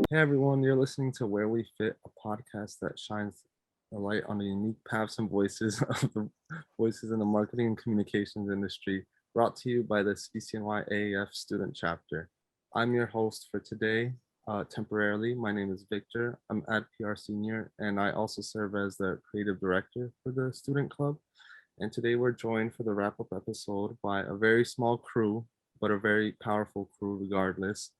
Hey everyone, you're listening to Where We Fit, a podcast that shines a light on the unique paths and voices of the voices in the marketing and communications industry, brought to you by the CCNY AAF student chapter. I'm your host for today, temporarily. My name is Victor. I'm at PR Senior, and I also serve as the creative director for the student club. And today we're joined for the wrap-up episode by a very small crew, but a very powerful crew regardless.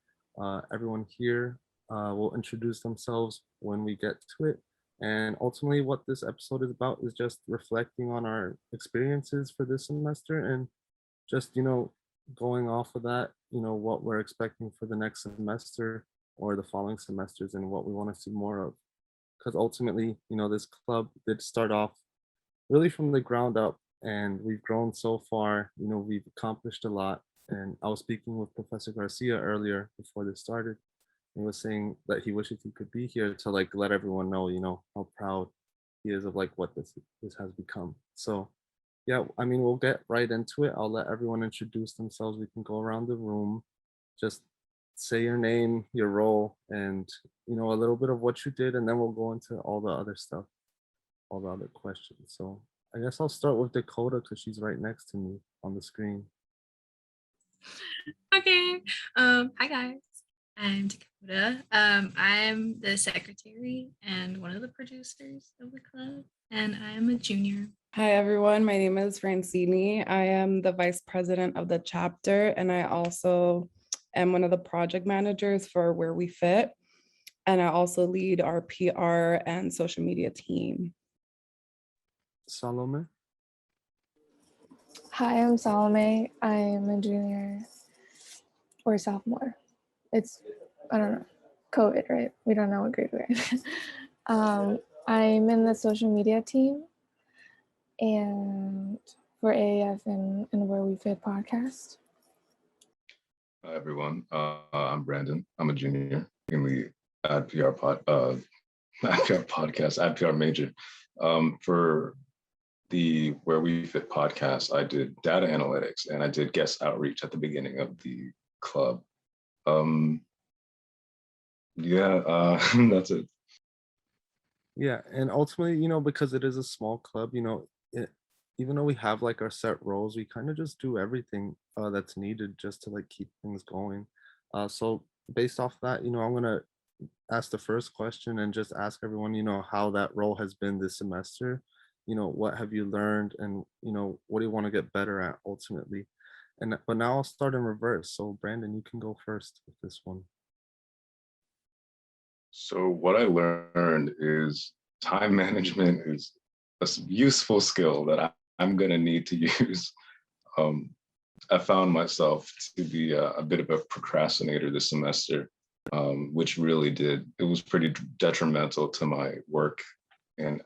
Everyone here will introduce themselves when we get to it. And ultimately, what this episode is about is just reflecting on our experiences for this semester and just, going off of that, what we're expecting for the next semester or the following semesters and what we want to see more of. Because ultimately, this club did start off really from the ground up and we've grown so far. We've accomplished a lot. And I was speaking with Professor Garcia earlier before this started. He was saying that he wishes he could be here to like let everyone know, how proud he is of like what this has become. So yeah, I mean, we'll get right into it. I'll let everyone introduce themselves. We can go around the room, just say your name, your role, and a little bit of what you did, and then we'll go into all the other stuff, all the other questions. So I guess I'll start with Dakota because she's right next to me on the screen. Okay. Hi guys. I'm Dakota. I'm the secretary and one of the producers of the club, and I'm a junior. Hi everyone, my name is Francini. I am the vice president of the chapter, and I also am one of the project managers for Where We Fit. And I also lead our PR and social media team. Salome. Hi, I'm Salome. I'm a junior or sophomore. I don't know, COVID, right? We don't know what grade we're in. I'm in the social media team and for AAF and Where We Fit podcast. Hi, everyone. I'm Brandon. I'm a junior in the Ad PR podcast, Ad PR major. For the Where We Fit podcast, I did data analytics and I did guest outreach at the beginning of the club. That's it. Yeah, and ultimately, because it is a small club, even though we have like our set roles, we kind of just do everything that's needed just to like keep things going. So based off that, I'm gonna ask the first question and just ask everyone, how that role has been this semester. What have you learned, and what do you want to get better at ultimately? But now I'll start in reverse. So Brandon, you can go first with this one. So what I learned is time management is a useful skill that I'm going to need to use. I found myself to be a bit of a procrastinator this semester, which really it was pretty detrimental to my work and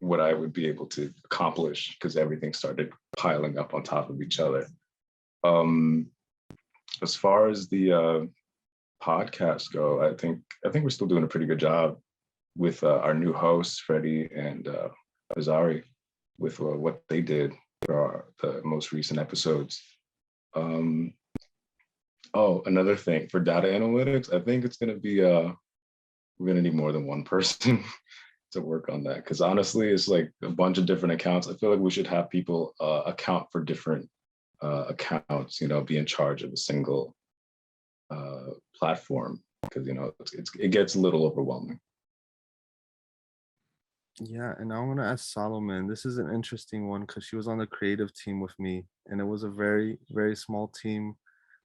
what I would be able to accomplish because everything started piling up on top of each other. As far as the podcasts go, I think we're still doing a pretty good job with our new hosts, Freddy and Hazare, with what they did for the most recent episodes. Another thing for data analytics, I think it's going to be we're going to need more than one person to work on that because honestly, it's like a bunch of different accounts. I feel like we should have people account for different accounts, be in charge of a single platform because it gets a little overwhelming. Yeah, and I'm gonna ask Solomon. This is an interesting one because she was on the creative team with me, and it was a very, very small team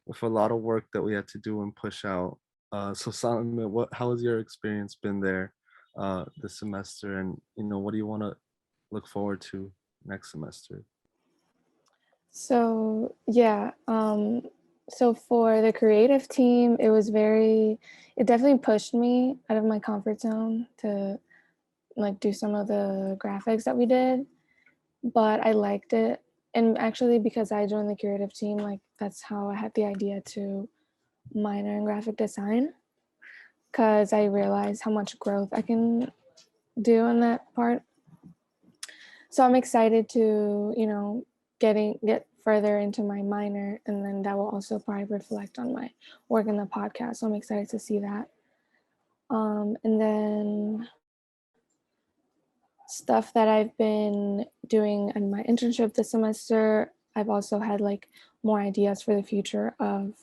with a lot of work that we had to do and push out. So Solomon, how has your experience been there this semester, and what do you want to look forward to next semester? So yeah, so for the creative team, it definitely pushed me out of my comfort zone to like do some of the graphics that we did, but I liked it. And actually because I joined the creative team, like that's how I had the idea to minor in graphic design because I realized how much growth I can do in that part. So I'm excited to, get further into my minor, and then that will also probably reflect on my work in the podcast. So I'm excited to see that. And then stuff that I've been doing in my internship this semester, I've also had like more ideas for the future of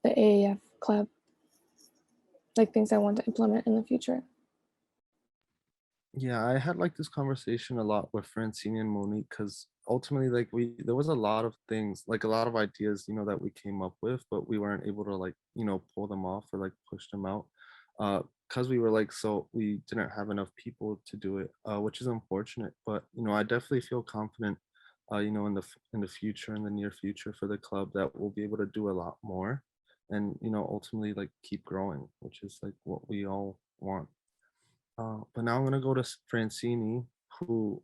the AAF club, like things I want to implement in the future. Yeah, I had like this conversation a lot with Francini and Monique because ultimately, like there was a lot of things, like a lot of ideas, that we came up with, but we weren't able to like, pull them off or like push them out, because we were like, so we didn't have enough people to do it, which is unfortunate. But I definitely feel confident, in the future, in the near future for the club that we'll be able to do a lot more, and ultimately like keep growing, which is like what we all want. But now I'm gonna go to Francini, who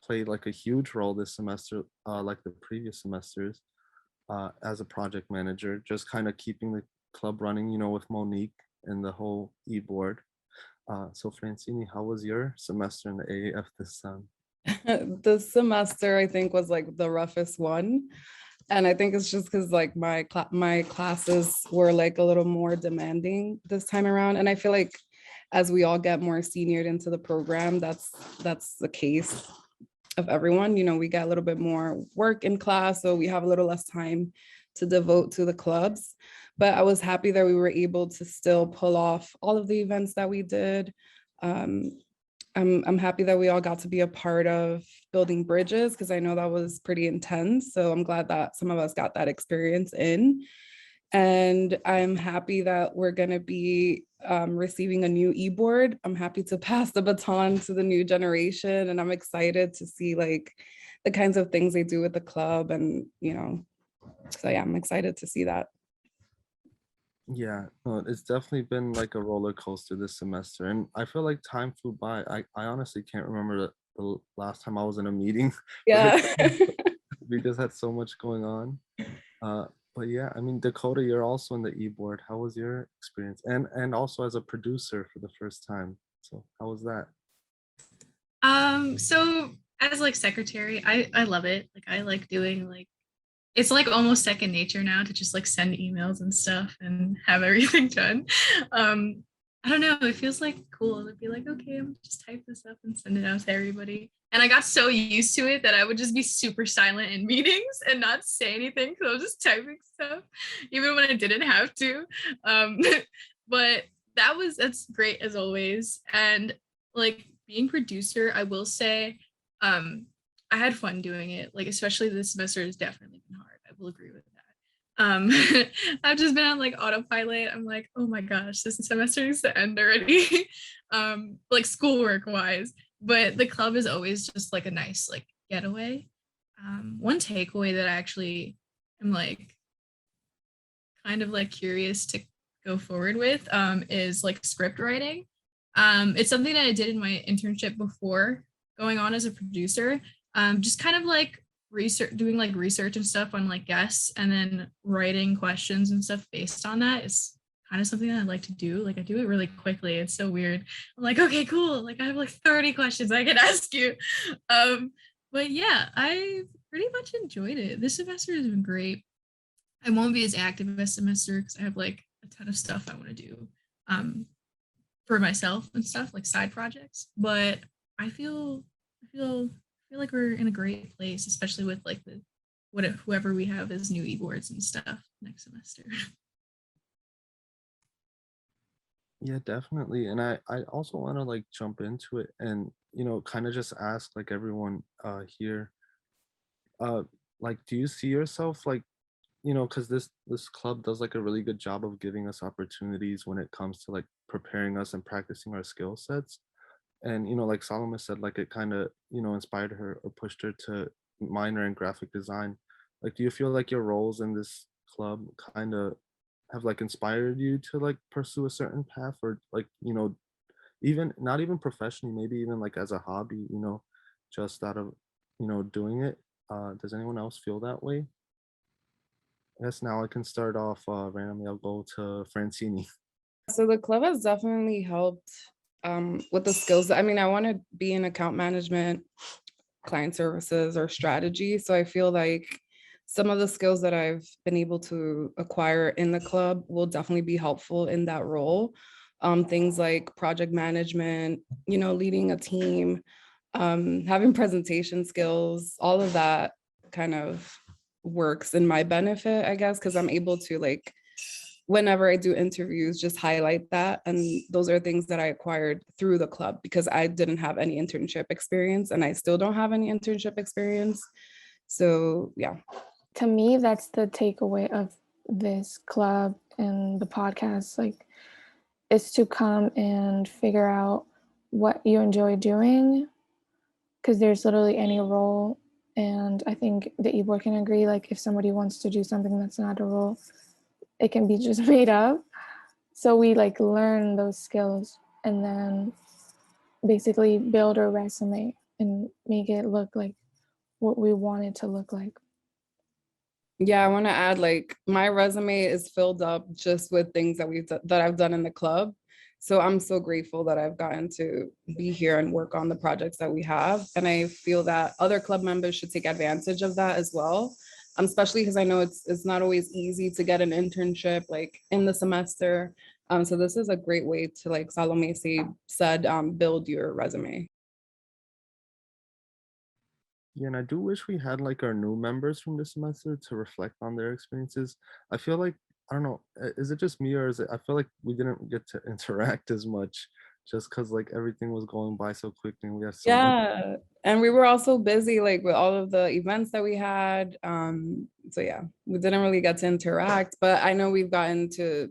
played like a huge role this semester, like the previous semesters, as a project manager, just kind of keeping the club running, with Monique and the whole e-board. So Francini, how was your semester in the AAF this time? This semester, I think, was like the roughest one. And I think it's just because like my classes were like a little more demanding this time around. And I feel like as we all get more seniored into the program, that's the case of everyone. We get a little bit more work in class, so we have a little less time to devote to the clubs. But I was happy that we were able to still pull off all of the events that we did. I'm happy that we all got to be a part of building bridges because I know that was pretty intense. So I'm glad that some of us got that experience in. And I'm happy that we're going to be receiving a new e-board. I'm happy to pass the baton to the new generation, and I'm excited to see like the kinds of things they do with the club, and so yeah, I'm excited to see that. Yeah, no, it's definitely been like a roller coaster this semester, and I feel like time flew by. I honestly can't remember the last time I was in a meeting. Yeah. We just had so much going on. But yeah, I mean, Dakota, you're also in the e-board. How was your experience? And also as a producer for the first time. So how was that? So as like secretary, I love it. Like I like doing like it's like almost second nature now to just like send emails and stuff and have everything done. I don't know, it feels like cool to be like, okay, I'm just type this up and send it out to everybody. And I got so used to it that I would just be super silent in meetings and not say anything because I was just typing stuff, even when I didn't have to. Um, but that's great as always. And like being producer, I will say, I had fun doing it. Like especially this semester has definitely been hard. I will agree with that. I've just been on like autopilot. I'm like, oh my gosh, this semester needs to end already. Like schoolwork wise. But the club is always just like a nice like getaway. One takeaway that I actually am like kind of like curious to go forward with is like script writing. It's something that I did in my internship before going on as a producer. Just kind of like doing like research and stuff on like guests and then writing questions and stuff based on that is kind of something that I like to do. Like I do it really quickly. It's so weird. I'm like, okay, cool. Like I have like 30 questions I can ask you. But yeah, I pretty much enjoyed it. This semester has been great. I won't be as active this semester because I have like a ton of stuff I want to do for myself and stuff, like side projects. But I feel like we're in a great place, especially with like whoever we have as new e-boards and stuff next semester. Yeah, definitely. And I also want to like jump into it and kind of just ask like everyone here, uh like do you see yourself like, because this club does like a really good job of giving us opportunities when it comes to like preparing us and practicing our skill sets. And like Salome said, like it kind of inspired her or pushed her to minor in graphic design. Like do you feel like your roles in this club kind of have like inspired you to like pursue a certain path, or like even not even professionally, maybe even like as a hobby, just out of doing it? Does anyone else feel that way? I guess now I can start off randomly. I'll go to Francini. So the club has definitely helped with the skills. I mean, I want to be in account management, client services, or strategy. So I feel like some of the skills that I've been able to acquire in the club will definitely be helpful in that role. things like project management, leading a team, having presentation skills, all of that kind of works in my benefit, I guess, because I'm able to, like, whenever I do interviews, just highlight that. And those are things that I acquired through the club because I didn't have any internship experience and I still don't have any internship experience. So yeah. To me, that's the takeaway of this club and the podcast, like, is to come and figure out what you enjoy doing, because there's literally any role. And I think the e-board can agree, like, if somebody wants to do something that's not a role, it can be just made up. So we like learn those skills and then basically build a resume and make it look like what we want it to look like. Yeah, I want to add, like, my resume is filled up just with things that I've done in the club. So I'm so grateful that I've gotten to be here and work on the projects that we have. And I feel that other club members should take advantage of that as well. Especially because I know it's not always easy to get an internship like in the semester. So this is a great way to, like Salome said, build your resume. Yeah, and I do wish we had like our new members from this semester to reflect on their experiences. I feel like, I don't know, is it just me or is it, I feel like we didn't get to interact as much just because like everything was going by so quickly and we have so much. Yeah, and we were also busy like with all of the events that we had. So yeah, we didn't really get to interact, but I know we've gotten to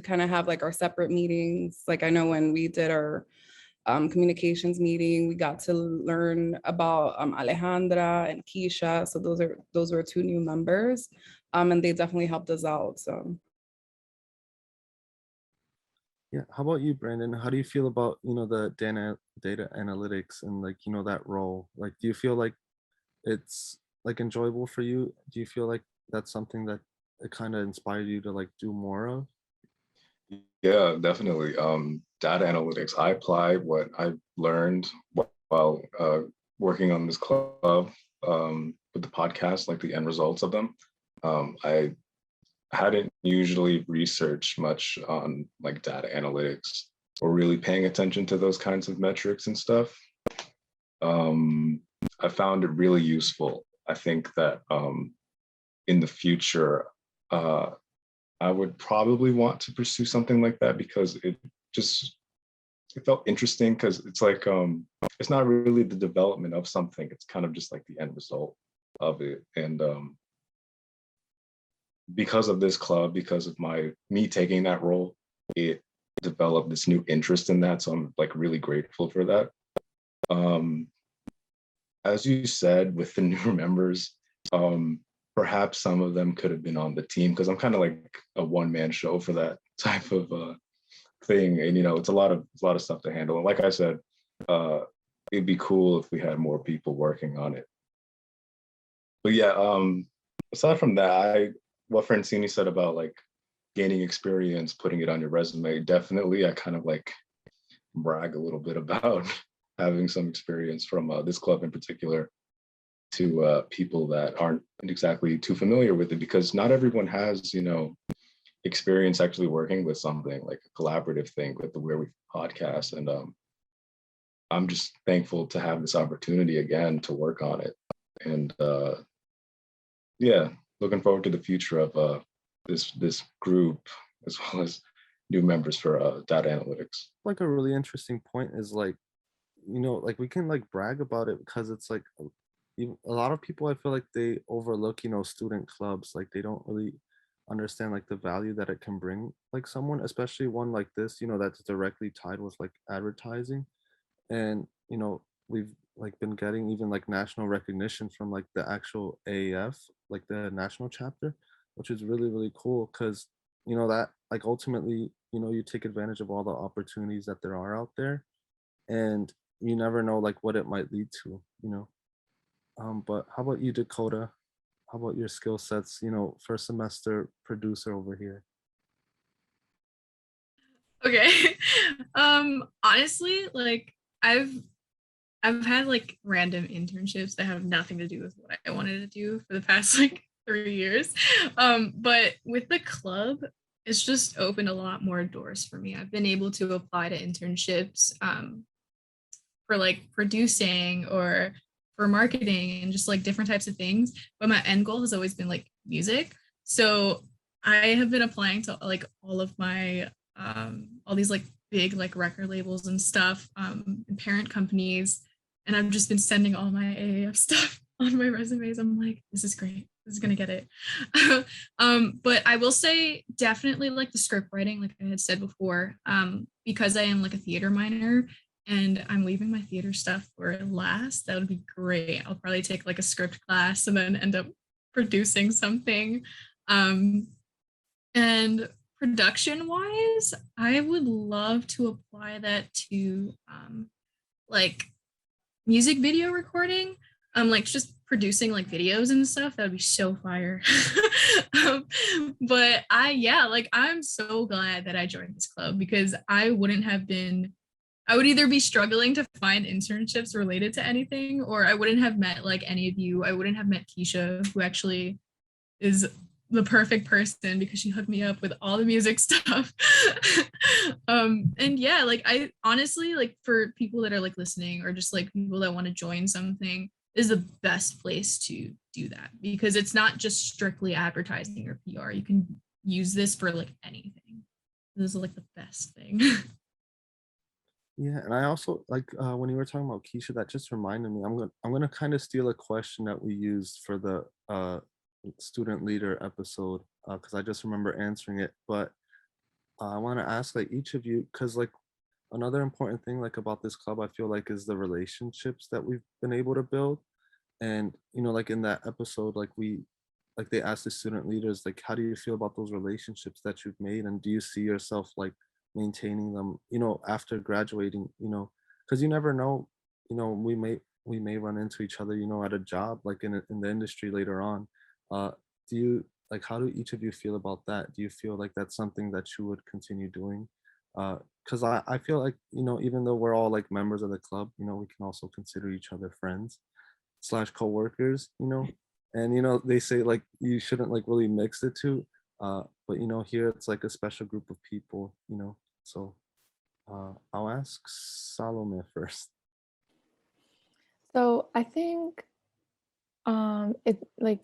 kind of have like our separate meetings. Like I know when we did our communications meeting, we got to learn about Alejandra and Keisha. So those were two new members, and they definitely helped us out. So. Yeah, how about you, Brandon? How do you feel about, the data analytics and like, that role? Like, do you feel like it's like enjoyable for you? Do you feel like that's something that it kind of inspired you to like do more of? Yeah, definitely. Data analytics. I apply what I've learned while working on this club with the podcast, like the end results of them. I hadn't usually researched much on like data analytics or really paying attention to those kinds of metrics and stuff. I found it really useful. I think that in the future, I would probably want to pursue something like that because it felt interesting because it's like, it's not really the development of something, it's kind of just like the end result of it. And because of this club, because of me taking that role, it developed this new interest in that. So I'm like really grateful for that. As you said, with the newer members, perhaps some of them could have been on the team because I'm kind of like a one-man show for that type of thing. And it's a lot of stuff to handle. And like I said, it'd be cool if we had more people working on it. But yeah, aside from that, what Francini said about like gaining experience, putting it on your resume, definitely I kind of like brag a little bit about having some experience from this club in particular to people that aren't exactly too familiar with it, because not everyone has, experience actually working with something like a collaborative thing with the Where We podcast. And I'm just thankful to have this opportunity again to work on it. And yeah, looking forward to the future of this group as well as new members for data analytics. Like a really interesting point is like, like we can like brag about it because it's like a lot of people, I feel like they overlook, student clubs. Like they don't really understand like the value that it can bring like someone, especially one like this, that's directly tied with like advertising. And, we've like been getting even like national recognition from like the actual AAF, like the national chapter, which is really, really cool because, that like ultimately, you take advantage of all the opportunities that there are out there and you never know like what it might lead to, but how about you, Dakota? How about your skill sets, first semester producer over here? Okay. Honestly, like I've had like random internships that have nothing to do with what I wanted to do for the past like 3 years. But with the club, it's just opened a lot more doors for me. I've been able to apply to internships for like producing or for marketing and just like different types of things. But my end goal has always been like music. So I have been applying to like all of my all these like big like record labels and stuff, and parent companies. And I've just been sending all my AAF stuff on my resumes. I'm like, this is great. This is gonna get it. But I will say definitely like the script writing, like I had said before, because I am like a theater minor and I'm leaving my theater stuff for last. That would be great. I'll probably take like a script class and then end up producing something. And production wise, I would love to apply that to like music video recording, like just producing like videos and stuff. That would be so fire. But I'm so glad that I joined this club because I would either be struggling to find internships related to anything, or I wouldn't have met like any of you. I wouldn't have met Keisha, who actually is the perfect person because she hooked me up with all the music stuff. And yeah, like I honestly, like for people that are like listening or just like people that want to join something, is the best place to do that because it's not just strictly advertising or PR. You can use this for like anything. This is like the best thing. Yeah, and I also like when you were talking about Keisha, that just reminded me. I'm gonna kind of steal a question that we used for the student leader episode because I just remember answering it. But I want to ask like each of you, because like another important thing like about this club, I feel like is the relationships that we've been able to build. And like in that episode, like they asked the student leaders, like, how do you feel about those relationships that you've made, and do you see yourself like maintaining them after graduating, because you never know, we may run into each other at a job, like in the industry later on. Do you like, how do each of you feel about that? Do you feel like that's something that you would continue doing? Because I feel like even though we're all like members of the club, we can also consider each other friends / co-workers, and they say like you shouldn't like really mix the two, but here it's like a special group of people, so I'll ask Salome first. So I think it like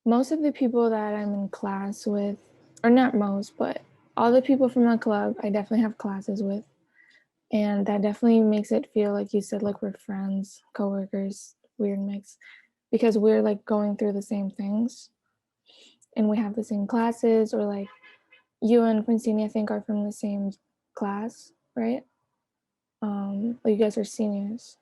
most of the people that I'm in class with, or not most, but all the people from the club, I definitely have classes with. And that definitely makes it feel like you said, like we're friends, coworkers, weird mix, because we're like going through the same things and we have the same classes, or like you and Francini, I think, are from the same class, right? Like you guys are seniors.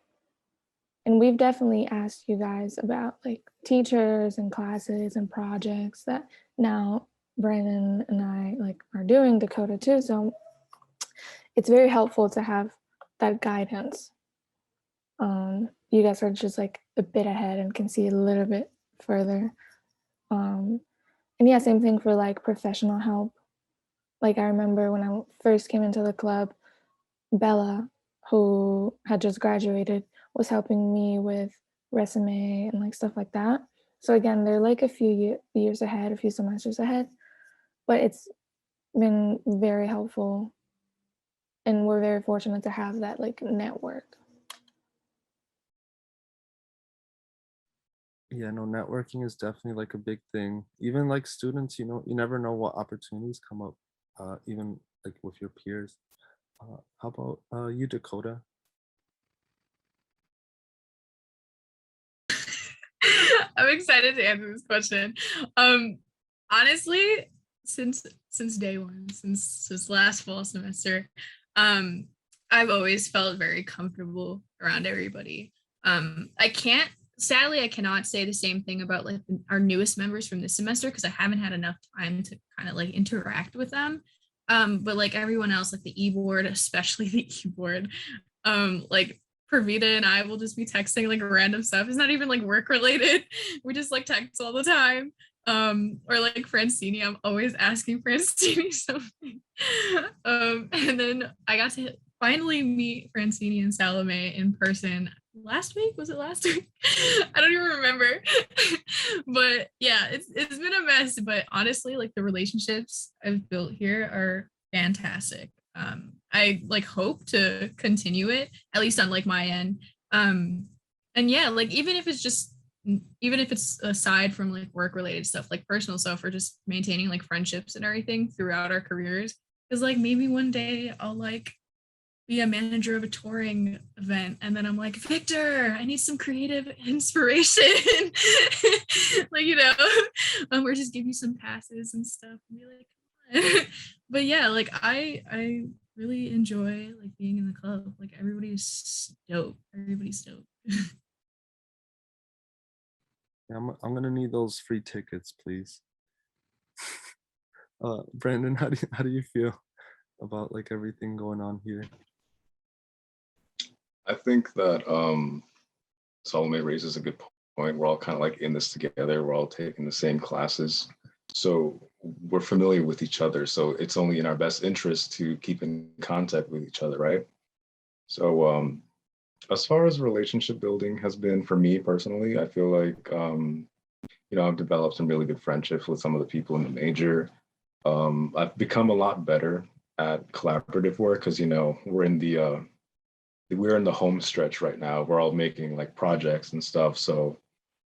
And we've definitely asked you guys about like teachers and classes and projects that now Brandon and I like are doing, Dakota too. So it's very helpful to have that guidance. You guys are just like a bit ahead and can see a little bit further. And yeah, same thing for like professional help. Like I remember when I first came into the club, Bella, who had just graduated, was helping me with resume and like stuff like that. So again, they're like a few years ahead, a few semesters ahead, but it's been very helpful. And we're very fortunate to have that like network. Yeah, no, networking is definitely like a big thing. Even like students, you never know what opportunities come up, even like with your peers. How about you, Dakota? I'm excited to answer this question. Honestly, since day one, since last fall semester, I've always felt very comfortable around everybody. Sadly, I cannot say the same thing about like our newest members from this semester because I haven't had enough time to kind of like interact with them. But like everyone else, like the e-board, especially the e-board, like Pravita and I will just be texting like random stuff. It's not even like work related. We just like text all the time. Or like Francini, I'm always asking Francini something. And then I got to finally meet Francini and Salome in person last week. Was it last week? I don't even remember. But yeah, it's been a mess. But honestly, like the relationships I've built here are fantastic. I like hope to continue it, at least on like my end. And yeah, like even if it's aside from like work related stuff, like personal stuff, or just maintaining like friendships and everything throughout our careers, because like maybe one day I'll like be a manager of a touring event, and then I'm like, Victor, I need some creative inspiration. Like, or just give you some passes and stuff and be like, come on. But yeah, like I really enjoy like being in the club. Like everybody's dope. Everybody's dope. Yeah, I'm gonna need those free tickets, please. Brandon, how do you feel about like everything going on here? I think that Salome raises a good point. We're all kind of like in this together. We're all taking the same classes. So we're familiar with each other. So it's only in our best interest to keep in contact with each other, right? So as far as relationship building has been for me personally, I feel like, I've developed some really good friendships with some of the people in the major. I've become a lot better at collaborative work because, we're in the home stretch right now. We're all making like projects and stuff. So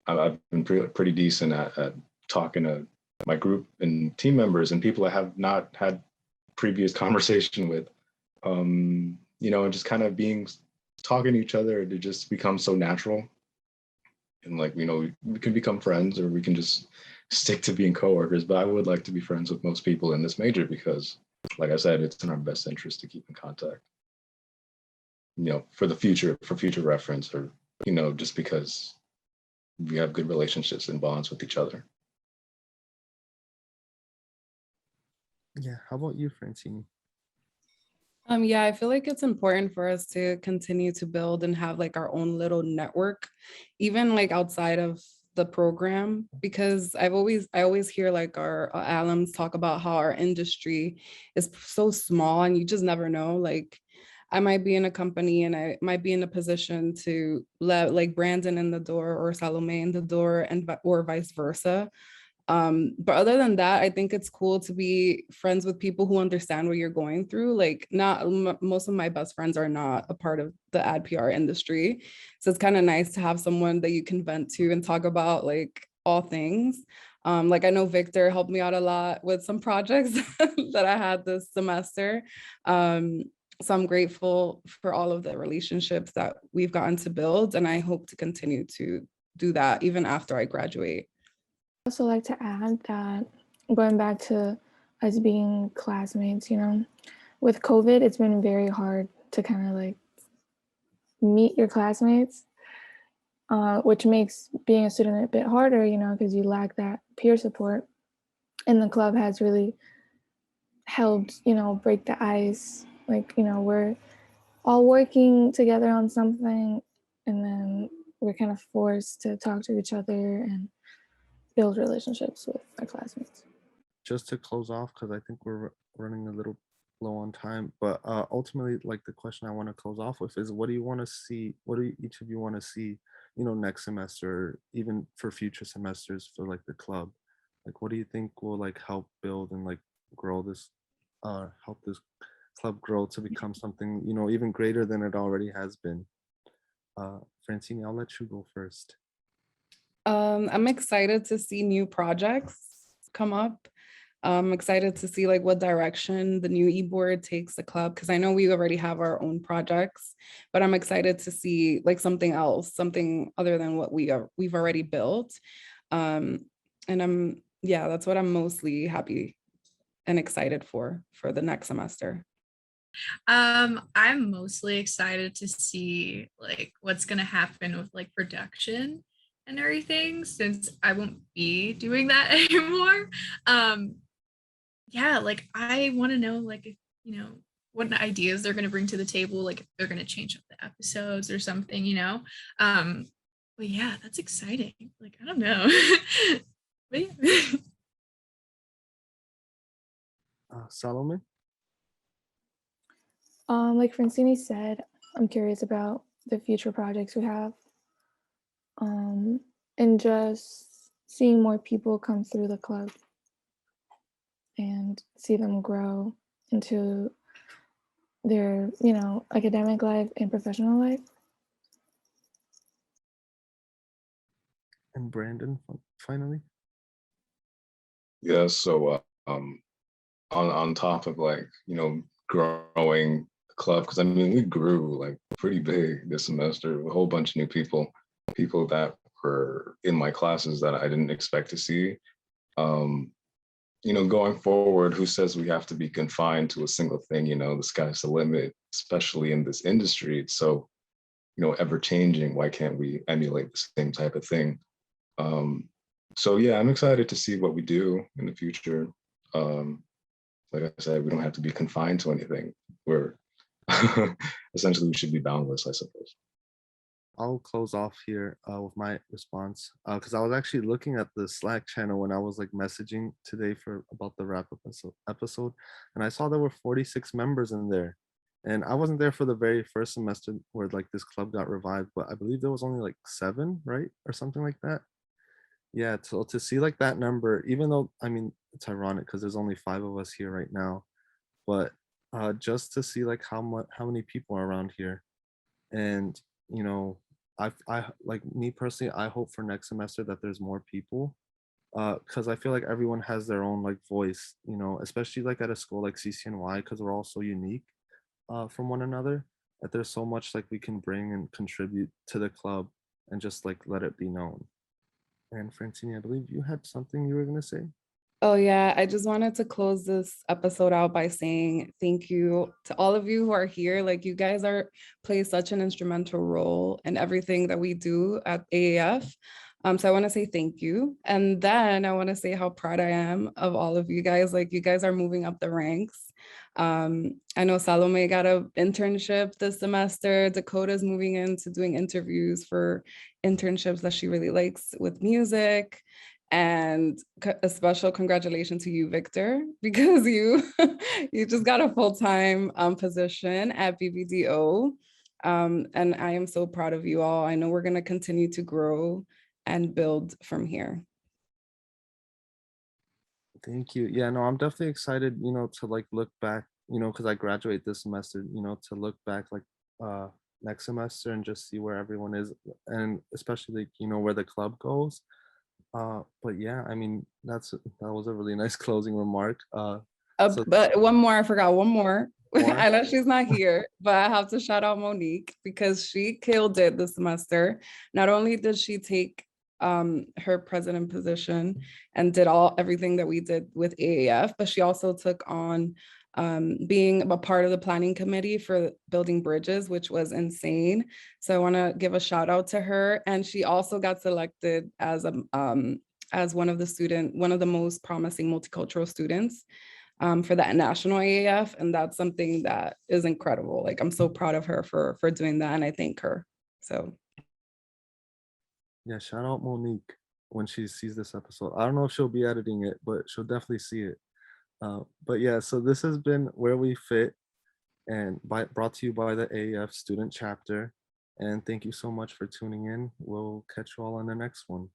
I've been pretty decent at talking to my group and team members and people I have not had previous conversation with, and just kind of talking to each other to just become so natural. And like, we can become friends or we can just stick to being coworkers. But I would like to be friends with most people in this major because, like I said, it's in our best interest to keep in contact. For future reference, or just because we have good relationships and bonds with each other. Yeah, how about you, Francini? Yeah, I feel like it's important for us to continue to build and have like our own little network, even like outside of the program, because I always hear like our alums talk about how our industry is so small and you just never know. Like I might be in a company and I might be in a position to let like Brandon in the door or Salome in the door or vice versa. But other than that, I think it's cool to be friends with people who understand what you're going through. Like most of my best friends are not a part of the ad PR industry. So it's kind of nice to have someone that you can vent to and talk about like all things. Like I know Victor helped me out a lot with some projects that I had this semester. So I'm grateful for all of the relationships that we've gotten to build, and I hope to continue to do that even after I graduate. I also like to add that going back to us being classmates, with COVID, it's been very hard to kind of like meet your classmates, which makes being a student a bit harder, because you lack that peer support. And the club has really helped, break the ice. Like, we're all working together on something, and then we're kind of forced to talk to each other and build relationships with our classmates. Just to close off, because I think we're running a little low on time, but ultimately, like the question I want to close off with is, what do you want to see? What do each of you want to see, next semester, even for future semesters for like the club? Like, what do you think will like help build and like grow this, help this club grow to become something, even greater than it already has been? Francini, I'll let you go first. I'm excited to see new projects come up. I'm excited to see like what direction the new e-board takes the club, because I know we already have our own projects, but I'm excited to see like something else, something other than what we've already built. And that's what I'm mostly happy and excited for the next semester. I'm mostly excited to see like what's gonna happen with like production and everything, since I won't be doing that anymore. Yeah, like I want to know like if what ideas they're gonna bring to the table, like if they're gonna change up the episodes or something. But yeah, that's exciting. Like I don't know. But yeah. Salome? Like Francini said, I'm curious about the future projects we have, and just seeing more people come through the club and see them grow into their, academic life and professional life. And Brandon, finally. Yeah, so on top of growing the club, because I mean we grew like pretty big this semester, a whole bunch of new people that were in my classes that I didn't expect to see. Going forward, who says we have to be confined to a single thing? The sky's the limit, especially in this industry. It's so, ever changing. Why can't we emulate the same type of thing? So yeah, I'm excited to see what we do in the future. Like I said, we don't have to be confined to anything. We're essentially, we should be boundless, I suppose. I'll close off here with my response because I was actually looking at the Slack channel when I was like messaging today about the wrap up episode, and I saw there were 46 members in there, and I wasn't there for the very first semester where like this club got revived, but I believe there was only like 7, right, or something like that. Yeah, so to see like that number, even though I mean it's ironic because there's only 5 of us here right now, but just to see like how many people are around here, and I like me personally, I hope for next semester that there's more people, because I feel like everyone has their own like voice, especially like at a school like CCNY, because we're all so unique from one another, that there's so much like we can bring and contribute to the club and just like let it be known. And Francini, I believe you had something you were gonna say. Oh yeah, I just wanted to close this episode out by saying thank you to all of you who are here. Like you guys play such an instrumental role in everything that we do at AAF. So I want to say thank you. And then I want to say how proud I am of all of you guys. Like you guys are moving up the ranks. I know Salome got an internship this semester. Dakota's moving into doing interviews for internships that she really likes with music. And a special congratulations to you, Victor, because you just got a full-time position at BBDO. And I am so proud of you all. I know we're going to continue to grow and build from here. Thank you. Yeah, no, I'm definitely excited, to like look back, because I graduate this semester, to look back like next semester and just see where everyone is, and especially like, where the club goes. But yeah, I mean, that was a really nice closing remark. But one more, I forgot one more. More? I know she's not here, but I have to shout out Monique because she killed it this semester. Not only did she take her president position and did everything that we did with AAF, but she also took on being a part of the planning committee for building bridges, which was insane. So I want to give a shout out to her. And she also got selected as one of the most promising multicultural students for that national AAF. And that's something that is incredible. Like, I'm so proud of her for doing that. And I thank her. So. Yeah, shout out Monique when she sees this episode. I don't know if she'll be editing it, but she'll definitely see it. But yeah, so this has been Where We Fit, and brought to you by the AAF student chapter. And thank you so much for tuning in. We'll catch you all on the next one.